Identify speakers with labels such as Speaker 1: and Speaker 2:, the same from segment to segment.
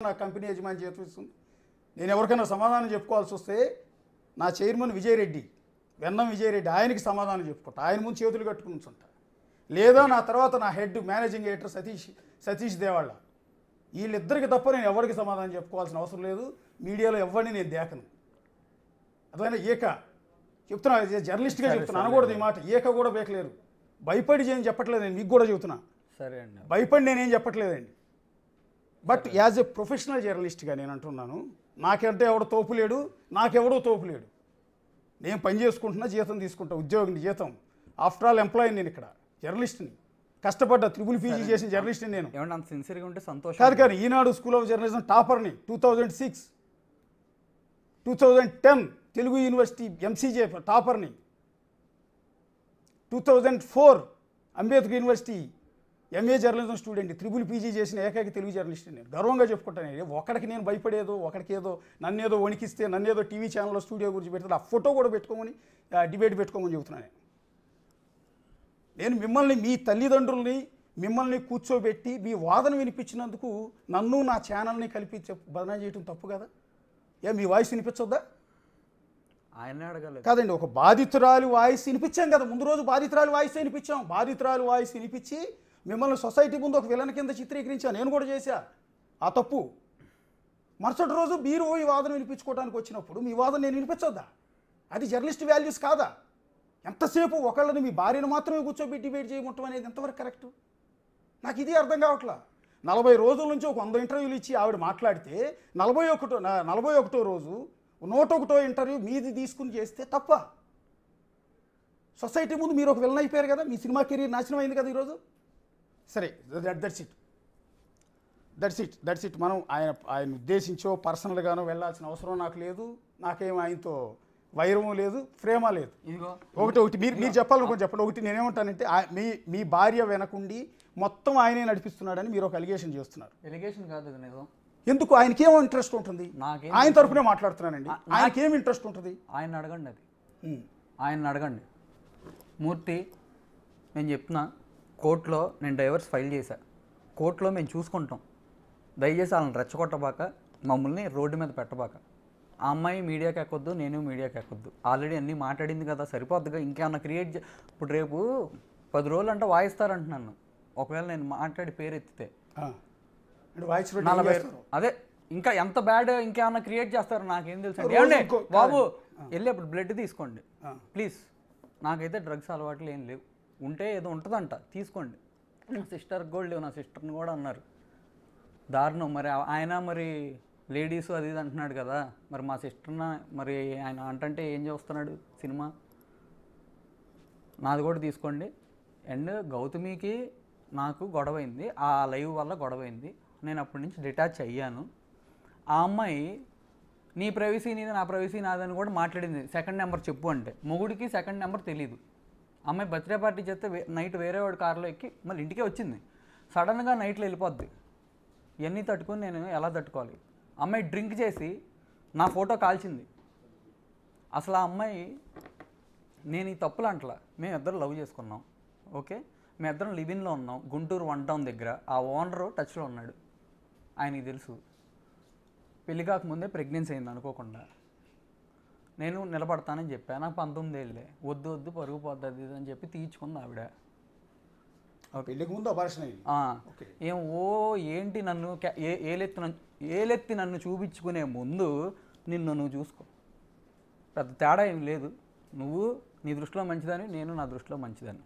Speaker 1: నా కంపెనీ యజమాని చేతి ఇస్తుంది. నేను ఎవరికైనా సమాధానం చెప్పుకోవాల్సి వస్తే నా చైర్మన్ విజయరెడ్డి, వెన్నం విజయరెడ్డి, ఆయనకి సమాధానం చెప్పుకుంటా, ఆయన ముందు చేతులు కట్టుకుని ఉంచుంటా. లేదా నా తర్వాత నా హెడ్ మేనేజింగ్ ఎడిటర్ సతీష్ దేవాళ్ళ, వీళ్ళిద్దరికి తప్ప నేను ఎవరికి సమాధానం చెప్పుకోవాల్సిన అవసరం లేదు. మీడియాలో ఎవరిని నేను దేకను. అదైనా ఏక చెప్తున్నా, జర్నలిస్ట్గా చెప్తున్నా, అనకూడదు ఈ మాట. ఏక కూడా బేకలేరు. భయపడి చేయని చెప్పట్లేదు, నేను మీకు కూడా చెబుతున్నా.
Speaker 2: సరే అండి,
Speaker 1: భయపడి నేనేం చెప్పట్లేదండి. బట్ యాజ్ ఎ ప్రొఫెషనల్ జర్నలిస్ట్గా నేను అంటున్నాను, నాకంటే ఎవడో తోపులేడు, నాకెవడో తోపులేడు. నేను పని చేసుకుంటున్నా, జీతం తీసుకుంటా, ఉద్యోగిని జీతం. ఆఫ్టర్ ఆల్ ఎంప్లాయీ, నేను ఇక్కడ జర్నలిస్ట్ని, కష్టపడ్డ త్రిబుల్ పీజీ చేసిన జర్నలిస్ట్ని నేను.
Speaker 2: ఏమన్నా అంత సిన్సియర్గా ఉంటే సంతోషం.
Speaker 1: కాదు కానీ ఈనాడు స్కూల్ ఆఫ్ జర్నలిజం టాపర్ని 2006, 2010 తెలుగు యూనివర్సిటీ ఎంసీజే టాపర్ని, 2004 Ambedkar university MA journalism student, triple PG చేసిన ఏకైక తెలుగు జర్నలిస్ట్ నేను. గర్వంగా చెప్పుకుంటాను. ఒకడికి నేను భయపడేదో, ఒకడికి ఏదో నన్నేదో వణికిస్తే, నన్నేదో టీవీ ఛానల్లో స్టూడియో గురించి పెడితే ఆ ఫోటో కూడా పెట్టుకోమని, డిబేట్ పెట్టుకోమని చెబుతున్నాను నేను. మిమ్మల్ని, మీ తల్లిదండ్రుల్ని మిమ్మల్ని కూర్చోబెట్టి మీ వాదన వినిపించినందుకు నన్ను నా ఛానల్ని కలిపి బదనాం చేయడం తప్పు కదా? మీ వాయిస్ వినిపించొద్దా?
Speaker 2: ఆయన అడగలేదు
Speaker 1: కాదండి, ఒక బాధితురాలి వాయిస్ వినిపించాం కదా. ముందు రోజు బాధితురాలి వాయిస్ వినిపించాం. బాధితురాలి వాయిస్ వినిపించి మిమ్మల్ని సొసైటీ ముందు ఒక విలన్ కింద చిత్రీకరించాను. నేను కూడా చేశా ఆ తప్పు. మరుసటి రోజు మీరు ఈ వాదన వినిపించుకోవడానికి వచ్చినప్పుడు మీ వాదన నేను వినిపించొద్దా? అది జర్నలిస్ట్ వాల్యూస్ కాదా? ఎంతసేపు ఒకళ్ళని, మీ భార్యను మాత్రమే కూర్చోబెట్టి డిబేట్ చేయమంటాం అనేది ఎంతవరకు కరెక్ట్? నాకు ఇది అర్థం కావట్లా. 40 రోజుల నుంచి ఒక 100 ఇంటర్వ్యూలు ఇచ్చి ఆవిడ మాట్లాడితే 41వ రోజు 101వ ఇంటర్వ్యూ మీది తీసుకుని చేస్తే తప్ప? సొసైటీ ముందు మీరు ఒక విలన్ అయిపోయారు కదా. మీ సినిమా కెరీర్ నాశనం అయింది కదా ఈరోజు. సరే, దట్స్ ఇట్. మనం ఆయన ఉద్దేశించో పర్సనల్గానో వెళ్ళాల్సిన అవసరం నాకు లేదు. నాకేం ఆయనతో వైరము లేదు, ప్రేమ లేదు. ఒకటి మీరు చెప్పాలనుకుని చెప్పండి. ఒకటి నేనేమంటానంటే, మీ భార్య వెనకుండి మొత్తం ఆయనే నడిపిస్తున్నాడని మీరు ఒక అలిగేషన్ చేస్తున్నారు.
Speaker 2: ఎలిగేషన్ కాదు, నిజం.
Speaker 1: ఎందుకు? ఆయనకేమో ఇంట్రెస్ట్ ఉంటుంది. ఆయన తరఫునే మాట్లాడుతున్నానండి. ఆయనకేం ఇంట్రెస్ట్ ఉంటుంది?
Speaker 2: ఆయన అడగండి. అది ఆయన అడగండి. మూర్తి, నేను చెప్తున్నా, కోర్టులో నేను డైవర్స్ ఫైల్ చేశా. కోర్టులో మేము చూసుకుంటాం. దయచేసి వాళ్ళని రెచ్చగొట్టబాక, మమ్మల్ని రోడ్డు మీద పెట్టబాక. ఆ అమ్మాయి మీడియాకి ఎక్కొద్దు, నేను మీడియాకి ఎక్కొద్దు. ఆల్రెడీ అన్నీ మాట్లాడింది కదా, సరిపోద్దుగా. ఇంకేమన్నా క్రియేట్ ఇప్పుడు రేపు 10 రోజులు అంటే వాయిస్తారంటున్నాను. ఒకవేళ నేను మాట్లాడి పేరు ఎత్తితే 40, అదే ఇంకా ఎంత బ్యాడ్ ఇంకేమన్నా క్రియేట్ చేస్తారు నాకేం తెలుసు. ఏమండి బాబు, వెళ్ళి అప్పుడు బ్లడ్ తీసుకోండి ప్లీజ్. నాకైతే డ్రగ్స్ అలవాట్లు ఏం లేవు. ఉంటే ఏదో ఉంటుందంట, తీసుకోండి. నా సిస్టర్కి కూడా లేవు, నా సిస్టర్ని కూడా అన్నారు. దారుణం. మరి ఆయన మరి లేడీసు అది ఇది అంటున్నాడు కదా, మరి మా సిస్టర్న మరి ఆయన అంటే ఏం చేస్తున్నాడు సినిమా? నాది కూడా తీసుకోండి. అండ్ గౌతమికి నాకు గొడవైంది, ఆ లైవ్ వల్ల గొడవైంది. నేను అప్పటి నుంచి డిటాచ్ అయ్యాను. ఆ అమ్మాయి నీ ప్రైవసీ నీది, నా ప్రైవసీ నాదని కూడా మాట్లాడింది. సెకండ్ నెంబర్ చెప్పు అంటే, మొగుడికి సెకండ్ నెంబర్ తెలీదు. అమ్మాయి బర్త్డే పార్టీ చేస్తే నైట్ వేరే వాడి కారులో ఎక్కి మళ్ళీ ఇంటికే వచ్చింది. సడన్గా నైట్లో వెళ్ళిపోద్ది. ఇవన్నీ తట్టుకొని నేను ఎలా తట్టుకోవాలి? అమ్మాయి డ్రింక్ చేసి నా ఫోటో కాల్చింది. అసలు ఆ అమ్మాయి, నేను ఈ తప్పులు అంటలా, మేము ఇద్దరు లవ్ చేసుకున్నాం, ఓకే, మేము ఇద్దరం లివిన్లో ఉన్నాం గుంటూరు 1 టౌన్ దగ్గర. ఆ ఓనరు టచ్లో ఉన్నాడు, ఆయనకి తెలుసు. పెళ్లి కాకముందే ప్రెగ్నెన్సీ అయింది అనుకోకుండా. నేను నిలబడతానని చెప్పాను. నాకు 19 ఏళ్ళే. వద్దు పరుగు పోద్ది అని చెప్పి తీర్చుకుంది ఆవిడ.
Speaker 1: పెళ్ళికి ముందు అబార్షన్ అయింది.
Speaker 2: ఏం ఏంటి నన్ను ఏలెత్తి నన్ను చూపించుకునే ముందు నువ్వు చూసుకో. పెద్ద తేడా ఏం లేదు. నువ్వు నీ దృష్టిలో మంచిదని, నేను నా దృష్టిలో మంచిదని.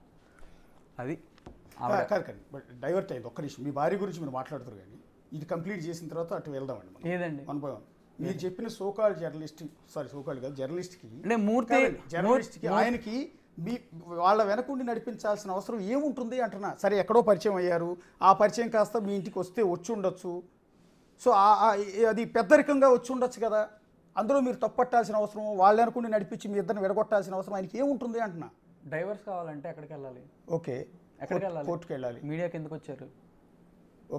Speaker 2: అది
Speaker 1: బట్ డైవర్ట్ అయింది. ఒక్క నిమిషం, మీ భార్య గురించి మీరు మాట్లాడుతారు కానీ ఇది కంప్లీట్ చేసిన తర్వాత అటు వెళ్దామండి.
Speaker 2: ఏదండి
Speaker 1: అనుభవం మీరు చెప్పిన సోకాల్ జర్నలిస్ట్కి ఆయనకి మీ వాళ్ళ వెనకుండి నడిపించాల్సిన అవసరం ఏముంటుంది అంటున్నా. సరే, ఎక్కడో పరిచయం అయ్యారు, ఆ పరిచయం కాస్త మీ ఇంటికి వస్తే వచ్చి ఉండొచ్చు. సో అది పెద్దరికంగా వచ్చి ఉండొచ్చు కదా. అందులో మీరు తప్పట్టాల్సిన అవసరం, వాళ్ళ వెనకుండి నడిపించి మీ ఇద్దరిని విడగొట్టాల్సిన అవసరం ఆయనకి ఏముంటుంది అంటున్నా.
Speaker 2: డైవర్స్ కావాలంటే ఎక్కడికి వెళ్ళాలి?
Speaker 1: ఓకే,
Speaker 2: ఎక్కడికి వెళ్ళాలి?
Speaker 1: కోర్టుకి వెళ్ళాలి.
Speaker 2: మీడియాకి ఎందుకు వచ్చారు?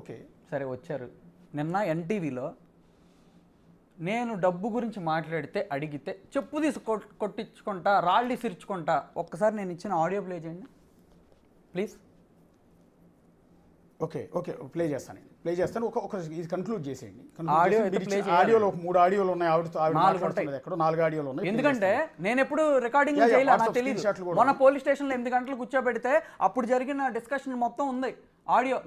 Speaker 1: ఓకే,
Speaker 2: సరే వచ్చారు. నిన్న ఎన్టీవీలో నేను డబ్బు గురించి మాట్లాడితే, అడిగితే చెప్పు తీసి కొట్టించుకుంటా, రాళ్ళు సిరుచుకుంటా. ఒక్కసారి నేను ఇచ్చిన ఆడియో ప్లే చేయండి ప్లీజ్.
Speaker 1: ఓకే ప్లే చేస్తాను. ప్లే చేస్తాను. ఒక ఇది కన్క్లూడ్ చేసేయండి.
Speaker 2: ఆడియో అయితే play చేయాలి.
Speaker 1: ఆడియోలో 3 ఆడియోలు ఉన్నాయి. ఆవిడ
Speaker 2: 4
Speaker 1: మాట్లాడుతున్నది ఎక్కడో 4 ఆడియోలు ఉన్నాయి.
Speaker 2: ఎందుకంటే నేను ఎప్పుడు రికార్డింగ్
Speaker 1: Yeah, yeah,
Speaker 2: చేయలేదు, నాకు
Speaker 1: WhatsApp
Speaker 2: తెలియదు.
Speaker 1: screenshotలు కూడా
Speaker 2: మొన్న పోలీస్ స్టేషన్లో 8 గంటలు కూర్చోబెడితే అప్పుడు జరిగిన డిస్కషన్ మొత్తం ఉంది ఆడియో.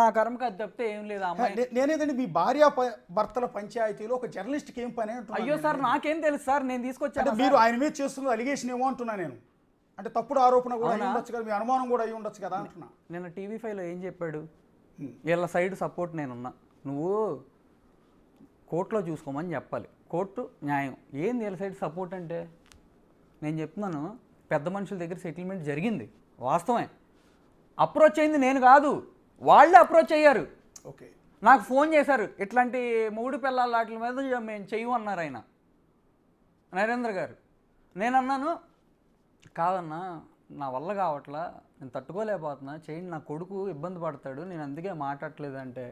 Speaker 2: నా కర్మకి అది తప్పితే ఏం లేదు. ఆ అమ్మాయి
Speaker 1: నేనేదండి మీ భార్య భర్తల పంచాయతీలో ఒక జర్నలిస్ట్కి ఏం పని అంటున్నాను.
Speaker 2: అయ్యో సార్ నాకేం తెలుసు సార్, నేను తీసుకొచ్చాను.
Speaker 1: అంటే మీరు ఆయన మీద చేస్తున్న అలిగేషన్ ఏమో అంటున్నా నేను. అంటే తప్పుడు ఆరోపణ కూడా అయి ఉండొచ్చు కదా, మీ అనుమానం కూడా అయి ఉండొచ్చు కదా అంటున్నా.
Speaker 2: నిన్న TV5లో ఏం చెప్పాడు, వీళ్ళ సైడ్ సపోర్ట్ నేనున్నా, నువ్వు కోర్టులో చూసుకోమని చెప్పాలి, కోర్టు న్యాయం. ఏంది వీళ్ళ సైడ్ సపోర్ట్ అంటే? నేను చెప్తున్నాను, పెద్ద మనుషుల దగ్గర సెటిల్మెంట్ జరిగింది, వాస్తవమే. అప్రోచ్ అయింది నేను కాదు, వాళ్ళే అప్రోచ్ అయ్యారు.
Speaker 1: ఓకే,
Speaker 2: నాకు ఫోన్ చేశారు, ఇట్లాంటి 3 పిల్లల వాటి మీద మేము చెయ్యమన్నారు ఆయన, నరేంద్ర గారు. నేను అన్నాను, కాదన్నా నా వల్ల కావట్లా, నేను తట్టుకోలేకపోతున్నా, చేయండి, నా కొడుకు ఇబ్బంది పడతాడు, నేను అందుకే మాట్లాడలేదంటే,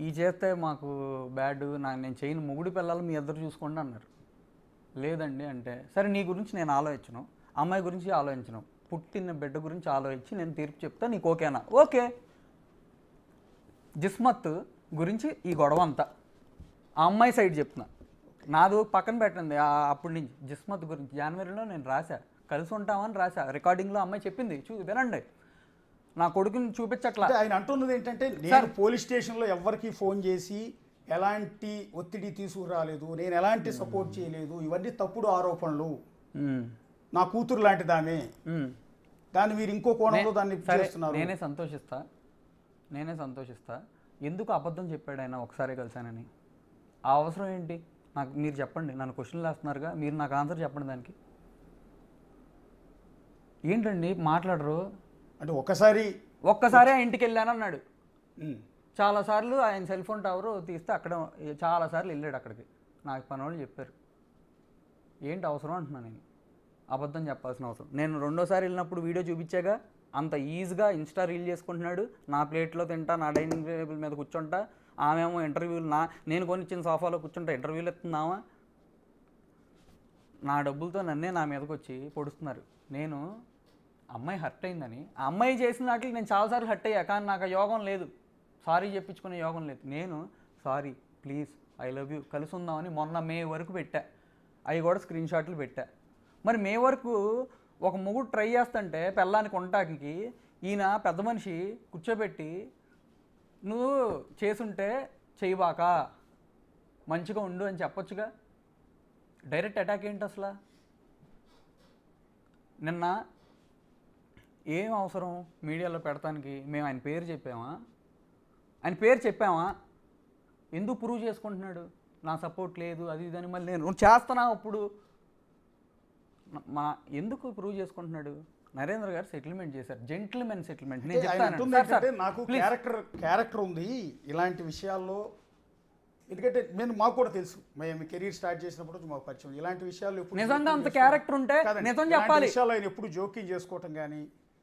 Speaker 2: ఈ చేస్తే మాకు బ్యాడ్, నేను చేయను, 3 పిల్లలు మీ ఇద్దరు చూసుకోండి అన్నారు. లేదండి అంటే, సరే నీ గురించి నేను ఆలోచించను, అమ్మాయి గురించి ఆలోచించను, పుట్టిన బిడ్డ గురించి ఆలోచించి నేను తీర్పు చెప్తా, నీకు ఓకేనా? ఓకే. జిస్మత్ గురించి ఈ గొడవ అంతా ఆ అమ్మాయి సైడ్ చెప్తున్నా, నాదు పక్కన పెట్టండి. అప్పటి నుంచి జిస్మత్ గురించి జనవరిలో నేను రాశా, కలిసి ఉంటామని రాశా, రికార్డింగ్లో అమ్మాయి చెప్పింది, వినండి, నా కొడుకుని చూపించట్లా.
Speaker 1: ఆయన అంటున్నది ఏంటంటే, నేను పోలీస్ స్టేషన్లో ఎవరికి ఫోన్ చేసి ఎలాంటి ఒత్తిడి తీసుకురాలేదు, నేను ఎలాంటి సపోర్ట్ చేయలేదు, ఇవన్నీ తప్పుడు ఆరోపణలు, నా కూతురు లాంటిది ఆమె, దాన్ని మీరు ఇంకో కోణంలో దాన్ని చేస్తున్నారు.
Speaker 2: నేనే సంతోషిస్తా. ఎందుకు అబద్ధం చెప్పాడు ఆయన ఒకసారి కలిసానని? ఆ అవసరం ఏంటి నాకు? మీరు చెప్పండి, నన్ను క్వశ్చన్లు వేస్తున్నారుగా, మీరు నాకు ఆన్సర్ చెప్పండి దానికి. ఏంటండి మాట్లాడరు?
Speaker 1: అంటే ఒక్కసారి
Speaker 2: ఆ ఇంటికి వెళ్ళాను అన్నాడు. చాలాసార్లు ఆయన సెల్ ఫోన్ టవర్ తీస్తే అక్కడ చాలాసార్లు వెళ్ళాడు అక్కడికి, నాకు పని వాళ్ళు చెప్పారు. ఏంటి అవసరం అంటున్నాను నేను, అబద్ధం చెప్పాల్సిన అవసరం. నేను 2వ సారి వెళ్ళినప్పుడు వీడియో చూపించాగా, అంత ఈజీగా ఇన్స్టా రీల్ చేసుకుంటున్నాడు, నా ప్లేట్లో తింటా, నా డైనింగ్ టేబుల్ మీద కూర్చుంటా, ఆమెమో ఇంటర్వ్యూలు, నేను కొనిచ్చిన సోఫాలో కూర్చుంటా ఇంటర్వ్యూలు ఇస్తున్నామా, నా డబ్బులతో నన్నే నా మీదకి వచ్చి పొడుస్తున్నారు. నేను అమ్మాయి హర్ట్ అయిందని, ఆ అమ్మాయి చేసిన వాటికి నేను చాలాసార్లు హర్ట్ అయ్యా, కానీ నాకు ఆ యోగం లేదు, సారీ చెప్పించుకునే యోగం లేదు. నేను sorry, please, I love you, కలిసి ఉందామని మొన్న మే వరకు పెట్టా, అవి కూడా స్క్రీన్ షాట్లు పెట్టా. మరి మే వరకు ఒక మొగుడు ట్రై చేస్తుంటే పెళ్ళానికి ఉండటానికి ఈయన పెద్ద మనిషి కూర్చోబెట్టి, నువ్వు చేసుంటే చేయబాక, మంచిగా ఉండు అని చెప్పొచ్చుగా. డైరెక్ట్ అటాక్ ఏంటి అసలు? నిన్న ఏం అవసరం మీడియాలో పెడతానికి? మేము ఆయన పేరు చెప్పామా? ఎందుకు ప్రూవ్ చేసుకుంటున్నాడు నా సపోర్ట్ లేదు అది ఇదని? మళ్ళీ నేను చేస్తున్నా అప్పుడు ఎందుకు ప్రూవ్ చేసుకుంటున్నాడు? నరేంద్ర గారు సెటిల్మెంట్ చేశారు, జెంటిల్మెన్ సెటిల్మెంట్. నేను చెప్తాను,
Speaker 1: నాకు క్యారెక్టర్ ఉంది ఇలాంటి విషయాల్లో. ఎందుకంటే మాకు కూడా తెలుసు, మేము కెరీర్ స్టార్ట్ చేసినప్పుడు మాకు పరిచయం. ఇలాంటి విషయాల్లో
Speaker 2: నిజంగా అంత క్యారెక్టర్ ఉంటే నిజం చెప్పాలి.
Speaker 1: విషయాల్లో ఆయన ఎప్పుడు జోక్యం చేసుకోవటం కానీ,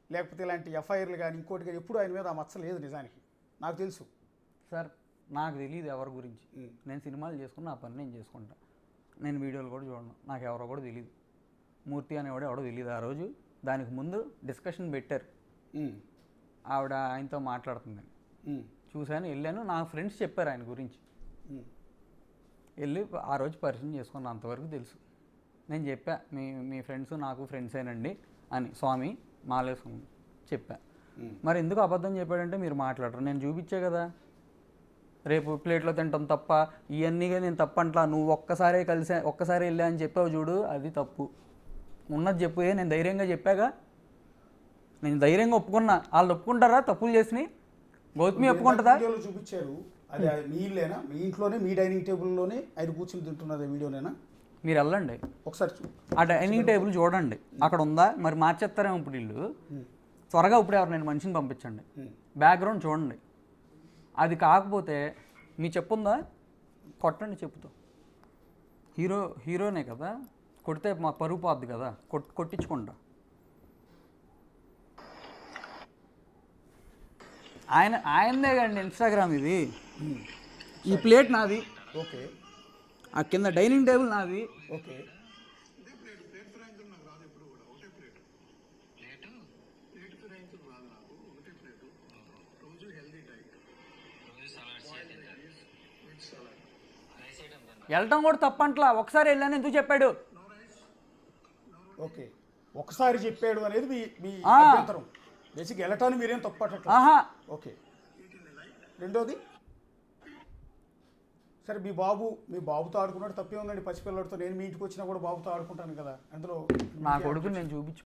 Speaker 1: లేకపోతే ఇలాంటి ఎఫ్ఐఆర్లు కానీ ఇంకోటి కానీ ఎప్పుడు ఆయన మీద ఆ మచ్చ లేదు. నిజానికి నాకు తెలుసు
Speaker 2: సార్, నాకు తెలియదు ఎవరి గురించి. నేను సినిమాలు చేసుకుని నా పని నేను చేసుకుంటా, నేను వీడియోలు కూడా చూడను, నాకు ఎవరో కూడా తెలియదు. మూర్తి అనేవాడు ఎవడో తెలియదు. ఆ రోజు దానికి ముందు డిస్కషన్ పెట్టారు, ఆవిడ ఆయనతో మాట్లాడుతుందని చూశాను, వెళ్ళాను, నా ఫ్రెండ్స్ చెప్పారు ఆయన గురించి, వెళ్ళి ఆ రోజు పరిచయం చేసుకున్నాను, అంతవరకు తెలుసు. నేను చెప్పా, మీ ఫ్రెండ్స్ నాకు ఫ్రెండ్సేనండి అని, స్వామి మాలేసుకుని చెప్పా. మరి ఎందుకు అబద్ధం చెప్పాడంటే మీరు మాట్లాడరు, నేను చూపించే కదా. రేపు ప్లేట్లో తింటాం తప్ప ఇవన్నీగా నేను తప్పంట్లా, నువ్వు ఒక్కసారి వెళ్ళా అని చెప్పావు చూడు, అది తప్పు. ఉన్నది చెప్పు, నేను ధైర్యంగా చెప్పాగా, నేను ధైర్యంగా ఒప్పుకున్నా. వాళ్ళు ఒప్పుకుంటారా తప్పులు చేసినాయి? గౌతమి ఒప్పుకుంటుందా?
Speaker 1: చూపించారు, అది మీ ఇల్లేనా? మీ ఇంట్లోనే మీ డైనింగ్ టేబుల్లోనే ఆయన కూర్చుని తింటున్నది వీడియోనేనా?
Speaker 2: మీరు వెళ్ళండి
Speaker 1: ఒకసారి,
Speaker 2: ఆ డైనింగ్ టేబుల్ చూడండి, అక్కడ ఉందా? మరి మార్చేస్తారేమో ఇప్పుడు వీళ్ళు. త్వరగా ఇప్పుడు ఎవరు నేను మనిషిని పంపించండి, బ్యాక్గ్రౌండ్ చూడండి. అది కాకపోతే మీ చెప్పుందా? కొట్టండి చెప్పుతో. హీరోనే కదా, కొడితే మా పరుగు పోద్ది కదా, కొట్టించుకుంటా. ఆయనదే కండి ఇన్స్టాగ్రామ్ ఇది. ఈ ప్లేట్ నాది,
Speaker 1: ఓకే.
Speaker 2: ఆ కింద డైనింగ్ టేబుల్ నాది,
Speaker 1: ఓకే.
Speaker 2: వెళ్ళటం కూడా తప్పంట్లా, ఒకసారి వెళ్ళాను ఎందుకు చెప్పాడు?
Speaker 1: ఓకే, ఒకసారి చెప్పాడు అనేది మీ అభ్యంతరం. బేసిక్ వెళ్ళటాన్ని మీరేం తప్పట్లేదు.
Speaker 2: ఆహా,
Speaker 1: ఓకే. రెండోది, సరే మీ బాబుతో ఆడుకున్నాడు, తప్పే ఉందండి. పసిపిల్లడితో నేను మీ ఇంటికి వచ్చినా కూడా బాబుతో ఆడుకుంటాను కదా, అందులో
Speaker 2: నా కొడుకుని నేను చూపించు